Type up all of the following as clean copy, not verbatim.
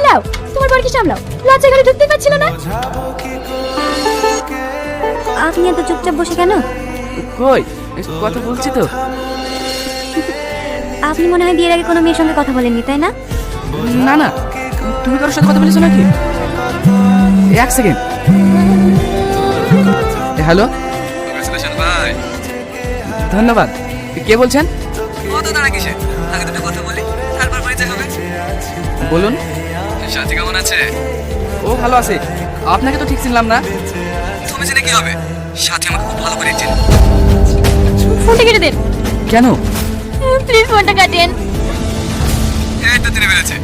লাও তোমার বরকে সামলাও, লজ্জা ঘরে ঢুকতে পারছিল না। আপনি এত চুপচাপ বসে কেন? কই কথা বলছি তো। আপনি মনে হয় বিয়ের আগে কোনো মেয়ের সঙ্গে কথা বলেননি, তাই না? না না, তুমি কারোর সাথে কথা বলেছো নাকি? এক সেকেন্ড। হ্যালো, ভাই ধন্যবাদ। কে বলছেন? কত দাঁড়া কিসে? আগে দুটো কথা বলি, তারপর পরিচয় হবে। বলুন। সাথী কেমন আছে? ও ভালো আছে। আপনাকে তো ঠিক চিনলাম না। তুমি জেনে কি হবে? সাথী আমাকে খুব ভালো করে চেনে। ফোনটা কেটে দেন। কেন? প্লিজ ফোনটা কাটেন। এই তো তিনি বেড়েছে।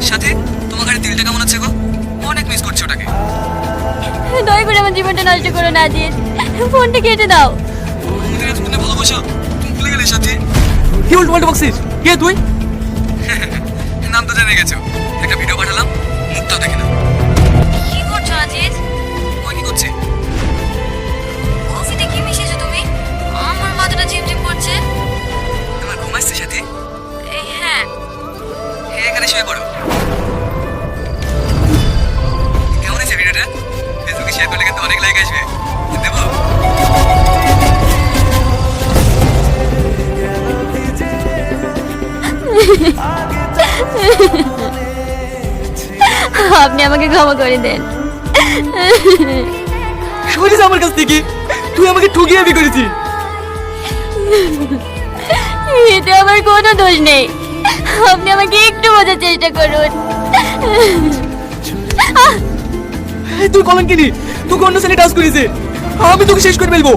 সাথী, তোমার গাড়ি দিলটা কেমন আছে গো? অনেক মিস করছি ওটাকে। দয়া করে আমার জীবনটা নষ্ট করো না আজিজ, ফোনটা কেটে দাও। তুমি এতদিনে ভালোবাসো, তুমি ভুলে গেলে সাথী? কি উল্টো পাল্টা বকছিস? কে তুই? নাম তো জেনে গেছো। একটা ভিডিও পাঠালাম, মুখটাও দেখে নাও। কি করছো আজিজ? কই কি করছে? কফিতে কি মিশিয়েছো তুমি? আমার মাথাটা ঝিমঝিম করছে। তোমার ঘুম আসছে সাথী? হ্যাঁ। এখানে শুয়ে পড়ো। কেমন হয়েছে ভিডিওটা? ফেসবুকে শেয়ার করলে কিন্তু অনেক লাইক আসবে। দেবো? আপনি আমাকে ক্ষমা করে দেন। সরিস আমার কাছ থেকে। তুই আমাকে ঠকিয়ে বিয়ে করেছিস। এতে আমার কোনো দোষ নেই, আপনি আমাকে একটু বোঝার চেষ্টা করুন। তুই কলঙ্কিনি। তোকে অন্য ছেলে টাচ করেছে। আমি তোকে শেষ করে ফেলবো।